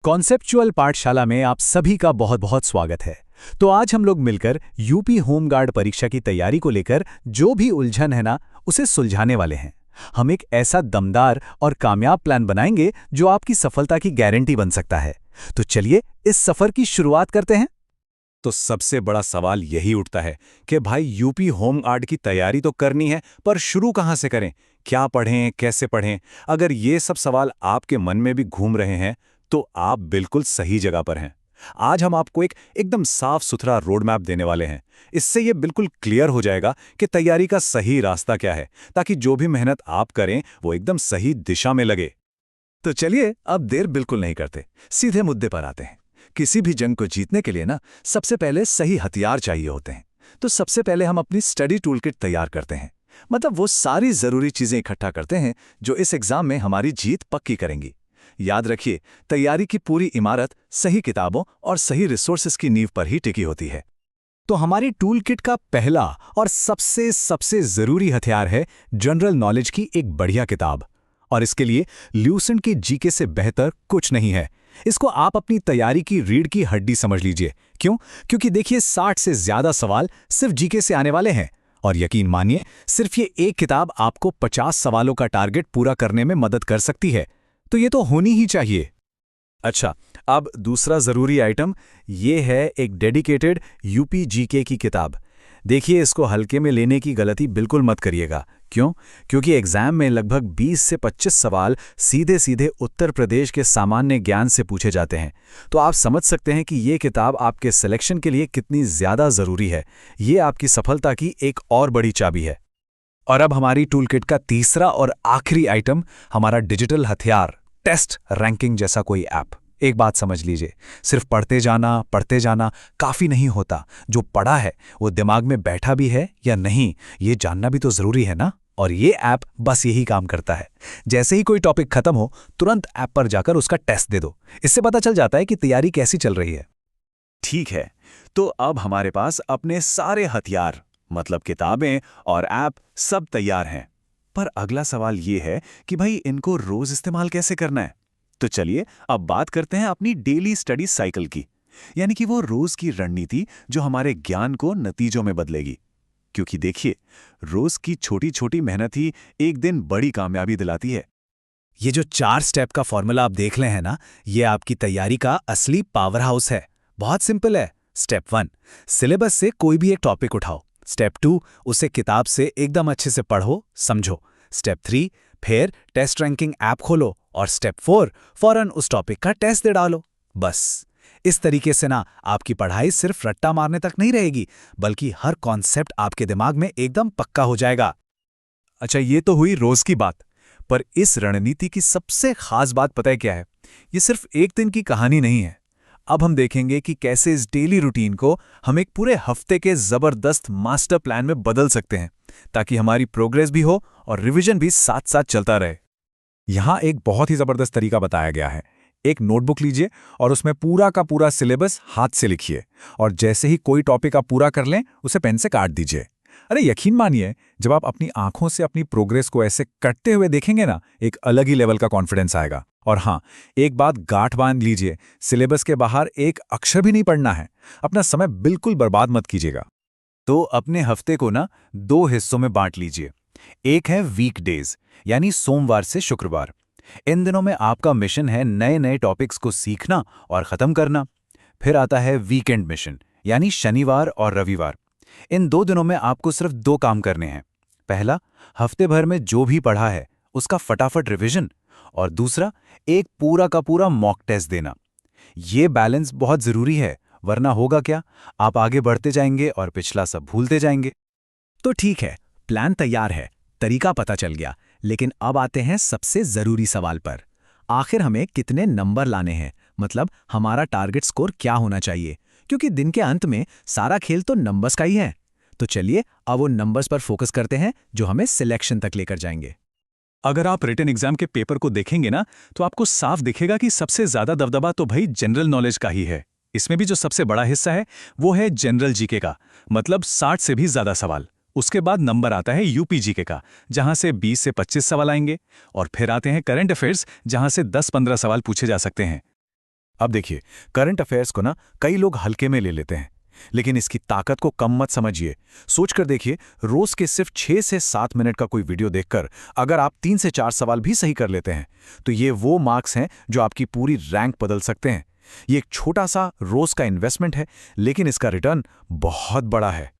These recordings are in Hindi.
कॉन्सेप्चुअल पाठशाला में आप सभी का बहुत बहुत स्वागत है। तो आज हम लोग मिलकर यूपी होमगार्ड परीक्षा की तैयारी को लेकर जो भी उलझन है ना, उसे सुलझाने वाले हैं। हम एक ऐसा दमदार और कामयाब प्लान बनाएंगे जो आपकी सफलता की गारंटी बन सकता है। तो चलिए इस सफर की शुरुआत करते हैं। तो सबसे बड़ा सवाल यही उठता है कि भाई यूपी होमगार्ड की तैयारी तो करनी है, पर शुरू कहाँ से करें, क्या पढ़ें, कैसे पढ़ें। अगर ये सब सवाल आपके मन में भी घूम रहे हैं तो आप बिल्कुल सही जगह पर हैं। आज हम आपको एकदम साफ सुथरा रोड मैप देने वाले हैं। इससे ये बिल्कुल क्लियर हो जाएगा कि तैयारी का सही रास्ता क्या है, ताकि जो भी मेहनत आप करें वो एकदम सही दिशा में लगे। तो चलिए अब देर बिल्कुल नहीं करते, सीधे मुद्दे पर आते हैं। किसी भी जंग को जीतने के लिए ना सबसे पहले सही हथियार चाहिए होते हैं। तो सबसे पहले हम अपनी स्टडी टूलकिट तैयार करते हैं। मतलब वो सारी जरूरी चीजें इकट्ठा करते हैं जो इस एग्जाम में हमारी जीत पक्की करेंगी। याद रखिए, तैयारी की पूरी इमारत सही किताबों और सही रिसोर्सेज की नींव पर ही टिकी होती है। तो हमारी टूलकिट का पहला और सबसे सबसे जरूरी हथियार है जनरल नॉलेज की एक बढ़िया किताब। और इसके लिए ल्यूसेंट की जीके से बेहतर कुछ नहीं है। इसको आप अपनी तैयारी की रीढ़ की हड्डी समझ लीजिए। क्यों? क्योंकि देखिए 60 से ज्यादा सवाल सिर्फ जीके से आने वाले हैं। और यकीन मानिए, सिर्फ ये एक किताब आपको 50 सवालों का टारगेट पूरा करने में मदद कर सकती है। तो ये तो होनी ही चाहिए। अच्छा, अब दूसरा जरूरी आइटम ये है एक डेडिकेटेड यूपी जीके की किताब। देखिए, इसको हल्के में लेने की गलती बिल्कुल मत करिएगा। क्यों? क्योंकि एग्जाम में लगभग 20 से 25 सवाल सीधे सीधे उत्तर प्रदेश के सामान्य ज्ञान से पूछे जाते हैं। तो आप समझ सकते हैं कि ये किताब आपके सिलेक्शन के लिए कितनी ज्यादा जरूरी है। ये आपकी सफलता की एक और बड़ी चाबी है। और अब हमारी टूलकिट का तीसरा और आखिरी आइटम, हमारा डिजिटल हथियार, टेस्ट रैंकिंग जैसा कोई ऐप। एक बात समझ लीजिए, सिर्फ पढ़ते जाना काफी नहीं होता। जो पढ़ा है वो दिमाग में बैठा भी है या नहीं, ये जानना भी तो जरूरी है ना। और ये ऐप बस यही काम करता है। जैसे ही कोई टॉपिक खत्म हो, तुरंत ऐप पर जाकर उसका टेस्ट दे दो। इससे पता चल जाता है कि तैयारी कैसी चल रही है। ठीक है, तो अब हमारे पास अपने सारे हथियार, मतलब किताबें और ऐप, सब तैयार हैं। पर अगला सवाल ये है कि भाई इनको रोज इस्तेमाल कैसे करना है। तो चलिए अब बात करते हैं अपनी डेली स्टडी साइकिल की, यानी कि वो रोज की रणनीति जो हमारे ज्ञान को नतीजों में बदलेगी। क्योंकि देखिए, रोज की छोटी छोटी मेहनत ही एक दिन बड़ी कामयाबी दिलाती है। ये जो 4 स्टेप का फॉर्मूला आप देख रहे हैं ना, ये आपकी तैयारी का असली पावर हाउस है। बहुत सिंपल है। स्टेप 1, सिलेबस से कोई भी एक टॉपिक उठाओ। स्टेप 2, उसे किताब से एकदम अच्छे से पढ़ो, समझो। स्टेप 3, फिर टेस्ट रैंकिंग ऐप खोलो। और स्टेप 4, फौरन उस टॉपिक का टेस्ट दे डालो। बस इस तरीके से ना आपकी पढ़ाई सिर्फ रट्टा मारने तक नहीं रहेगी, बल्कि हर कॉन्सेप्ट आपके दिमाग में एकदम पक्का हो जाएगा। अच्छा, ये तो हुई रोज की बात। पर इस रणनीति की सबसे खास बात पता है क्या है? ये सिर्फ एक दिन की कहानी नहीं है। अब हम देखेंगे कि कैसे इस डेली रूटीन को हम एक पूरे हफ्ते के जबरदस्त मास्टर प्लान में बदल सकते हैं, ताकि हमारी प्रोग्रेस भी हो और रिवीजन भी साथ साथ चलता रहे। यहाँ एक बहुत ही जबरदस्त तरीका बताया गया है। एक नोटबुक लीजिए और उसमें पूरा का पूरा सिलेबस हाथ से लिखिए। और जैसे ही कोई टॉपिक आप पूरा कर लें, उसे पेन से काट दीजिए। अरे यकीन मानिए, जब आप अपनी आंखों से अपनी प्रोग्रेस को ऐसे कटते हुए देखेंगे ना, एक अलग ही लेवल का कॉन्फिडेंस आएगा। और हाँ, एक बात गांठ बांध लीजिए, सिलेबस के बाहर एक अक्षर भी नहीं पढ़ना है। अपना समय बिल्कुल बर्बाद मत कीजिएगा। तो अपने हफ्ते को ना 2 हिस्सों में बांट लीजिए। एक है वीकडेज, यानी सोमवार से शुक्रवार। इन दिनों में आपका मिशन है नए नए टॉपिक्स को सीखना और खत्म करना। फिर आता है वीकेंड मिशन, यानी शनिवार और रविवार। इन 2 दिनों में आपको सिर्फ 2 काम करने हैं। पहला, हफ्ते भर में जो भी पढ़ा है उसका फटाफट रिवीजन। और दूसरा, एक पूरा का पूरा मॉक टेस्ट देना। ये बैलेंस बहुत जरूरी है, वरना होगा क्या, आप आगे बढ़ते जाएंगे और पिछला सब भूलते जाएंगे। तो ठीक है, प्लान तैयार है, तरीका पता चल गया। लेकिन अब आते हैं सबसे जरूरी सवाल पर। आखिर हमें कितने नंबर लाने हैं? मतलब हमारा टारगेट स्कोर क्या होना चाहिए? क्योंकि दिन के अंत में सारा खेल तो नंबर्स का ही है। तो चलिए अब वो नंबर्स पर फोकस करते हैं जो हमें सिलेक्शन तक लेकर जाएंगे। अगर आप रिटन एग्जाम के पेपर को देखेंगे ना, तो आपको साफ दिखेगा कि सबसे ज्यादा दबदबा तो भाई जनरल नॉलेज का ही है। इसमें भी जो सबसे बड़ा हिस्सा है वो है जनरल जीके का, मतलब 60 से भी ज्यादा सवाल। उसके बाद नंबर आता है यूपी जीके का, जहां से 20 से 25 सवाल आएंगे। और फिर आते हैं करंट अफेयर्स, जहां से 10-15 सवाल पूछे जा सकते हैं। अब देखिए, करंट अफेयर्स को ना कई लोग हल्के में ले लेते हैं, लेकिन इसकी ताकत को कम मत समझिए। सोचकर देखिए, रोज के सिर्फ 6 से 7 मिनट का कोई वीडियो देखकर अगर आप 3 से 4 सवाल भी सही कर लेते हैं, तो ये वो मार्क्स हैं जो आपकी पूरी रैंक बदल सकते हैं। ये एक छोटा सा रोज का इन्वेस्टमेंट है, लेकिन इसका रिटर्न बहुत बड़ा है।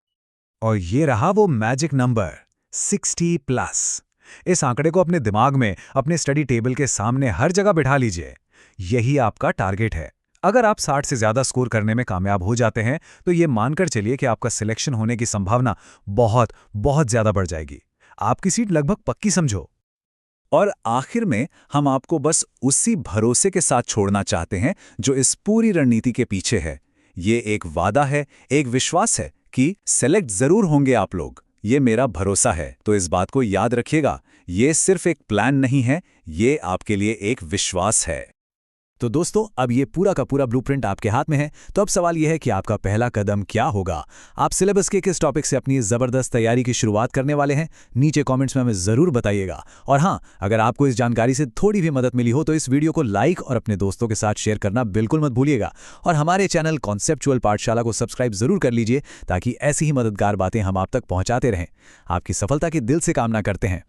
और ये रहा वो मैजिक नंबर 60+। इस आंकड़े को अपने दिमाग में, अपने स्टडी टेबल के सामने हर जगह बिठा लीजिए। यही आपका टारगेट है। अगर आप 60 से ज्यादा स्कोर करने में कामयाब हो जाते हैं, तो ये मानकर चलिए कि आपका सिलेक्शन होने की संभावना बहुत बहुत ज्यादा बढ़ जाएगी। आपकी सीट लगभग पक्की समझो। और आखिर में हम आपको बस उसी भरोसे के साथ छोड़ना चाहते हैं जो इस पूरी रणनीति के पीछे है। ये एक वादा है, एक विश्वास है कि सेलेक्ट जरूर होंगे आप लोग। ये मेरा भरोसा है। तो इस बात को याद रखिएगा, ये सिर्फ एक प्लान नहीं है, ये आपके लिए एक विश्वास है। तो दोस्तों, अब ये पूरा का पूरा ब्लूप्रिंट आपके हाथ में है। तो अब सवाल यह है कि आपका पहला कदम क्या होगा। आप सिलेबस के किस टॉपिक से अपनी ज़बरदस्त तैयारी की शुरुआत करने वाले हैं, नीचे कमेंट्स में हमें ज़रूर बताइएगा। और हाँ, अगर आपको इस जानकारी से थोड़ी भी मदद मिली हो तो इस वीडियो को लाइक और अपने दोस्तों के साथ शेयर करना बिल्कुल मत भूलिएगा। और हमारे चैनल कॉन्सेप्चुअल पाठशाला को सब्सक्राइब जरूर कर लीजिए, ताकि ऐसी ही मददगार बातें हम आप तक पहुँचाते रहें। आपकी सफलता की दिल से कामना करते हैं।